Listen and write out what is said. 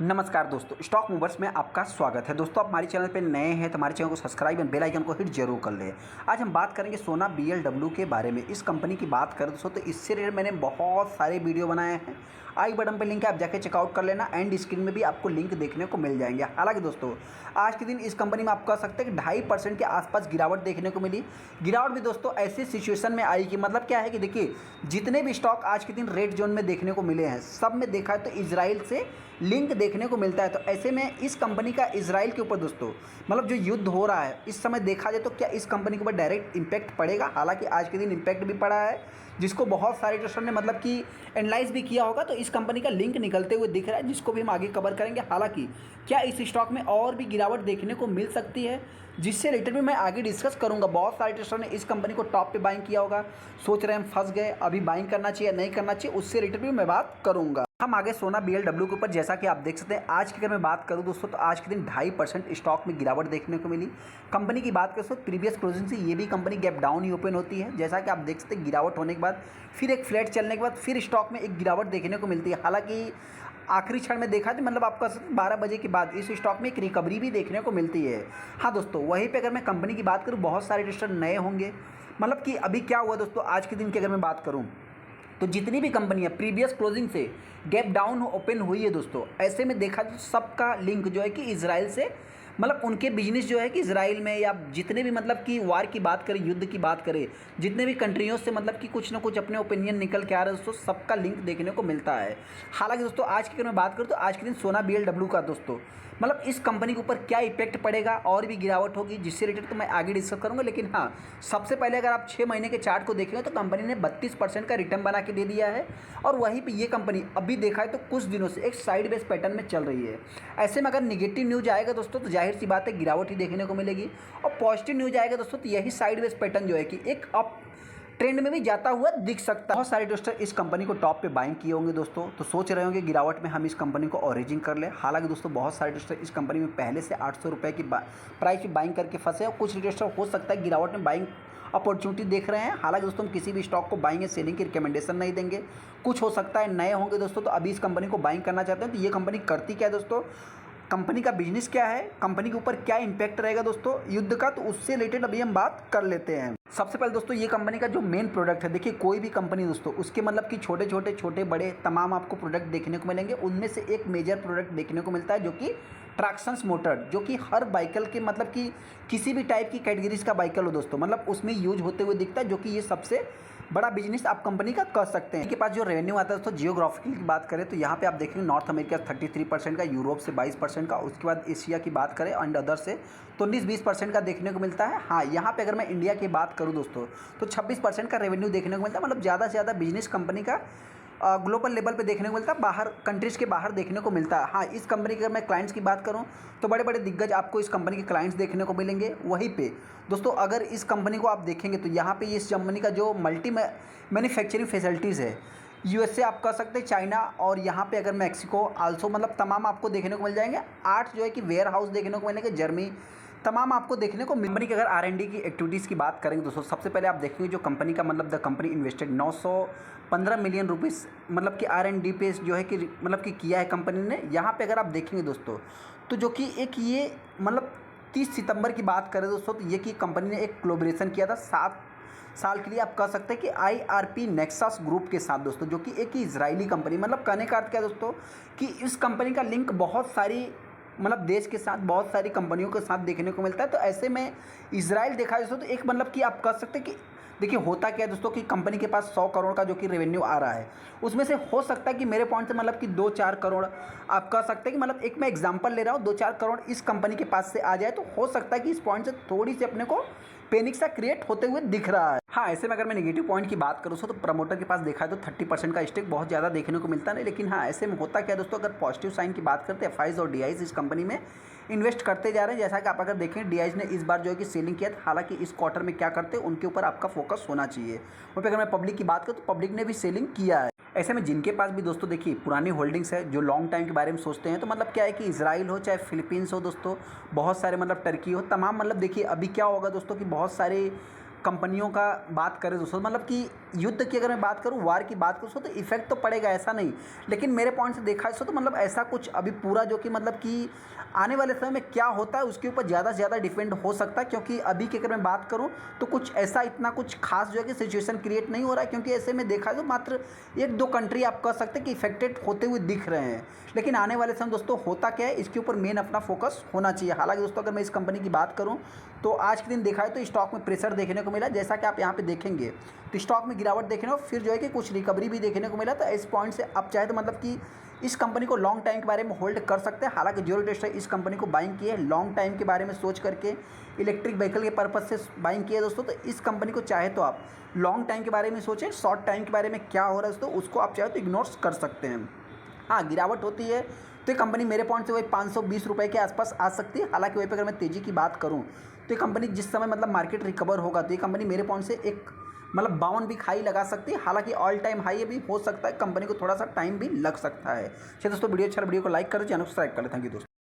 नमस्कार दोस्तों, stock movers में आपका स्वागत है। दोस्तों, आप हमारे चैनल पे नए हैं तो हमारे चैनल को सब्सक्राइब एंड बेल आइकन को हिट जरूर कर लें। आज हम बात करेंगे सोना बीएलडब्ल्यू के बारे में। इस कंपनी की बात करें दोस्तों तो इससे रिलेटेड मैंने बहुत सारे वीडियो बनाए हैं। आई बटन पे लिंक है, आप जाके चेकआउट कर लेना। एंड स्क्रीन में भी आपको लिंक देखने को मिल जाएंगे। हालांकि दोस्तों आज के दिन इस कंपनी में आप कह सकते हैं कि 2.5% के आसपास गिरावट देखने को मिली। गिरावट भी दोस्तों ऐसी सिचुएशन में आई कि मतलब क्या है कि देखिए, जितने भी स्टॉक आज के दिन रेड जोन में देखने को मिले हैं, सब में देखा है तो इजराइल से लिंक देखने को मिलता है। तो ऐसे में इस कंपनी का इजराइल के ऊपर दोस्तों मतलब जो युद्ध हो रहा है इस समय देखा जाए तो क्या इस कंपनी के ऊपर डायरेक्ट इम्पैक्ट पड़ेगा। हालांकि आज के दिन इम्पैक्ट भी पड़ा है, जिसको बहुत सारे ट्रेडर ने मतलब कि एनालाइज भी किया होगा। तो इस कंपनी का लिंक निकलते हुए दिख रहा है, जिसको भी हम आगे कवर करेंगे। हालांकि क्या इस स्टॉक में और भी गिरावट देखने को मिल सकती है, जिससे रिलेटेड भी मैं आगे डिस्कस करूंगा। बहुत सारे ट्रेडर ने इस कंपनी को टॉप पे बाइंग किया होगा, सोच रहे हैं हम फंस गए, अभी बाइंग करना चाहिए नहीं करना चाहिए, उससे रिलेटेड भी मैं बात करूंगा। हम आगे सोना बीएलडब्ल्यू के ऊपर जैसा कि आप देख सकते हैं, आज की अगर मैं बात करूं दोस्तों तो आज के दिन 2.5% स्टॉक में गिरावट देखने को मिली। कंपनी की बात करें तो प्रीवियस क्लोजिंग से ये भी कंपनी गैप डाउन ही ओपन होती है। जैसा कि आप देख सकते हैं, गिरावट होने के बाद फिर एक फ्लैट चलने के बाद फिर स्टॉक में एक गिरावट देखने को मिलती है। हालांकि आखिरी क्षण में देखा तो मतलब आपका 12 बजे के बाद इस स्टॉक में एक रिकवरी भी देखने को मिलती है। हाँ दोस्तों, वहीं पे अगर मैं कंपनी की बात करूँ, बहुत सारे रजिस्टर नए होंगे। मतलब कि अभी क्या हुआ दोस्तों, आज के दिन की अगर मैं बात करूँ तो जितनी भी कंपनियां प्रीवियस क्लोजिंग से गैप डाउन ओपन हुई है दोस्तों, ऐसे में देखा तो सबका लिंक जो है कि इजराइल से, मतलब उनके बिजनेस जो है कि इजराइल में या जितने भी मतलब कि वार की बात करें, युद्ध की बात करें, जितने भी कंट्रियों से मतलब कि कुछ ना कुछ अपने ओपिनियन निकल के आ रहे हैं दोस्तों, सबका लिंक देखने को मिलता है। हालांकि दोस्तों आज की अगर मैं बात करूँ तो आज के दिन सोना बीएलडब्ल्यू का दोस्तों मतलब इस कंपनी के ऊपर क्या इफेक्ट पड़ेगा और भी गिरावट होगी, जिससे रिलेटेड तो मैं आगे डिस्कस करूंगा। लेकिन हाँ, सबसे पहले अगर आप 6 महीने के चार्ट को देखेंगे तो कंपनी ने 32% का रिटर्न बना के दे दिया है। और वहीं पे ये कंपनी अभी देखा है तो कुछ दिनों से एक साइड बेस पैटर्न में चल रही है। ऐसे में अगर निगेटिव न्यूज आएगा दोस्तों तो जाहिर सी बात है गिरावट ही देखने को मिलेगी, और पॉजिटिव न्यूज आएगा दोस्तों तो यही साइड बेस पैटर्न जो है कि एक अप ट्रेंड में भी जाता हुआ दिख सकता है। बहुत सारे दोस्तों इस कंपनी को टॉप पे बाइंग किए होंगे दोस्तों, तो सोच रहे होंगे गिरावट में हम इस कंपनी को ऑरिजिन कर लें। हालांकि दोस्तों बहुत सारे दोस्तों इस कंपनी में पहले से 800 रुपये की प्राइस पे बाइंग करके फंसे, और कुछ दोस्तों हो सकता है गिरावट में बाइंग अपॉर्चुनिटी देख रहे हैं। हालांकि दोस्तों हम किसी भी स्टॉक को बाइंग या सेलिंग की रिकमेंडेशन नहीं देंगे। कुछ हो सकता है नए होंगे दोस्तों तो अभी इस कंपनी को बाइंग करना चाहते हैं। तो ये कंपनी करती क्या है दोस्तों, कंपनी का बिजनेस क्या है, कंपनी के ऊपर क्या इंपैक्ट रहेगा दोस्तों युद्ध का, तो उससे रिलेटेड अभी हम बात कर लेते हैं। सबसे पहले दोस्तों ये कंपनी का जो मेन प्रोडक्ट है, देखिए कोई भी कंपनी दोस्तों उसके मतलब कि छोटे बड़े तमाम आपको प्रोडक्ट देखने को मिलेंगे। उनमें से एक मेजर प्रोडक्ट देखने को मिलता है जो कि ट्रैक्शंस मोटर, जो कि हर बाइकल के मतलब कि किसी भी टाइप की कैटेगरीज का बाइकल हो दोस्तों मतलब उसमें यूज होते हुए दिखता है, जो कि ये सबसे बड़ा बिजनेस आप कंपनी का कर सकते हैं। इनके पास जो रेवेन्यू आता है दोस्तों, जियोग्राफिकल की बात करें तो यहाँ पे आप देखेंगे नॉर्थ अमेरिका 33% का, यूरोप से 22% का, उसके बाद एशिया की बात करें एंड अदर से तो 19-20% का देखने को मिलता है। हाँ, यहाँ पे अगर मैं इंडिया की बात करूँ दोस्तों तो 26% का रेवेन्यू देखने को मिलता है। मतलब ज़्यादा से ज़्यादा बिजनेस कंपनी का ग्लोबल लेवल पे देखने को मिलता है, बाहर कंट्रीज़ के बाहर देखने को मिलता है। हाँ, इस कंपनी की अगर मैं क्लाइंट्स की बात करूँ तो बड़े बड़े दिग्गज आपको इस कंपनी के क्लाइंट्स देखने को मिलेंगे। वहीं पे दोस्तों अगर इस कंपनी को आप देखेंगे तो यहाँ पे इस कंपनी का जो मल्टी मैन्युफैक्चरिंग फैसिलिटीज़ है, यूएसए आप कह सकते हैं, चाइना, और यहाँ पे अगर मैक्सिको आल्सो, मतलब तमाम आपको देखने को मिल जाएंगे। 8 जो है कि वेयर हाउस देखने को मिलेंगे, जर्मनी तमाम आपको देखने को। कंपनी की अगर R&D की एक्टिविटीज़ की बात करेंगे दोस्तों, सबसे पहले आप देखेंगे जो कंपनी का मतलब the company invested 915 million rupees मतलब कि R&D पे जो है कि मतलब कि किया है कंपनी ने। यहाँ पे अगर आप देखेंगे दोस्तों तो जो कि एक ये मतलब 30 सितंबर की बात करें दोस्तों तो ये कि कंपनी ने एक कोलैबोरेशन किया था 7 साल के लिए, आप कह सकते हैं कि IRP नेक्सस ग्रुप के साथ दोस्तों, जो कि एक इजरायली कंपनी। मतलब कहने का अर्थ क्या है दोस्तों कि इस कंपनी का लिंक बहुत सारी मतलब देश के साथ, बहुत सारी कंपनियों के साथ देखने को मिलता है। तो ऐसे में इजराइल देखा दोस्तों तो एक मतलब कि आप कह सकते हैं कि देखिए होता क्या है दोस्तों कि कंपनी के पास 100 करोड़ का जो कि रेवेन्यू आ रहा है, उसमें से हो सकता है कि मेरे पॉइंट से मतलब कि 2-4 करोड़ आप कह सकते हैं कि मतलब एक मैं एग्जांपल ले रहा हूँ, 2-4 करोड़ इस कंपनी के पास से आ जाए तो हो सकता है कि इस पॉइंट से थोड़ी सी अपने को पैनिक सा क्रिएट होते हुए दिख रहा है। हाँ, ऐसे में अगर मैं नेगेटिव पॉइंट की बात करूँ तो प्रमोटर के पास देखा है तो 30% का स्टेक बहुत ज़्यादा देखने को मिलता नहीं। लेकिन हाँ, ऐसे में होता क्या है दोस्तों, अगर पॉजिटिव साइन की बात करते हैं, एफआईज और डीआईज इस कंपनी में इन्वेस्ट करते जा रहे हैं। जैसा कि आप अगर देखें डीआईज ने इस बार जो है कि सेलिंग किया था। हालांकि इस क्वार्टर में क्या करते हैं उनके ऊपर आपका फोकस होना चाहिए। वहाँ पर अगर मैं पब्लिक की बात करूँ तो पब्लिक ने भी सेलिंग किया है। ऐसे में जिनके पास भी दोस्तों देखिए पुरानी होल्डिंग्स है, जो लॉन्ग टाइम के बारे में सोचते हैं, तो मतलब क्या है कि इजराइल हो चाहे फिलीपींस हो दोस्तों, बहुत सारे मतलब टर्की हो, तमाम मतलब देखिए अभी क्या होगा दोस्तों कि बहुत सारे कंपनियों का बात करें दोस्तों, मतलब कि युद्ध की अगर मैं बात करूँ, वार की बात करूँ दोस्तों, तो इफेक्ट तो पड़ेगा ऐसा नहीं, लेकिन मेरे पॉइंट से देखा है तो मतलब ऐसा कुछ अभी पूरा जो कि मतलब कि आने वाले समय में क्या होता है उसके ऊपर ज़्यादा से ज़्यादा डिपेंड हो सकता है, क्योंकि अभी की अगर मैं बात करूँ तो कुछ ऐसा इतना कुछ खास जो है कि सिचुएशन क्रिएट नहीं हो रहा है, क्योंकि ऐसे में देखा है तो मात्र 1-2 कंट्री आप कह सकते हैं कि इफेक्टेड होते हुए दिख रहे हैं। लेकिन आने वाले समय दोस्तों होता क्या है, इसके ऊपर मेन अपना फोकस होना चाहिए। हालांकि दोस्तों अगर मैं इस कंपनी की बात करूं तो आज के दिन देखा है तो स्टॉक में प्रेशर देखने को मिला, जैसा कि आप यहां पे देखेंगे तो स्टॉक में गिरावट देखने को, फिर जो है कि कुछ रिकवरी भी देखने को मिला। तो इस पॉइंट से आप चाहे तो मतलब कि इस कंपनी को लॉन्ग टाइम के बारे में होल्ड कर सकते हैं। हालांकि जीरो ट्रस्ट इस कंपनी को बाइंग की है लॉन्ग टाइम के बारे में सोच करके, इलेक्ट्रिक व्हीकल के पर्पज से बाइंग की है दोस्तों। तो इस कंपनी को चाहे तो आप लॉन्ग टाइम के बारे में सोचें, शॉर्ट टाइम के बारे में क्या हो रहा है दोस्तों उसको आप चाहे तो इग्नोर कर सकते हैं। हाँ, गिरावट होती है तो ये कंपनी मेरे पॉइंट से वही 520 रुपये के आसपास आ सकती है। हालांकि वहीं पर अगर मैं तेज़ी की बात करूँ तो ये कंपनी जिस समय मतलब मार्केट रिकवर होगा तो ये कंपनी मेरे पॉइंट से एक मतलब 52 भी हाई लगा सकती है। हालांकि ऑल टाइम हाई अभी हो सकता है, कंपनी को थोड़ा सा टाइम भी लग सकता है। चलिए दोस्तों, वीडियो अच्छा, वीडियो को लाइक करो, चैनल को सब्सक्राइब कर लें। थैंक यू दोस्तों।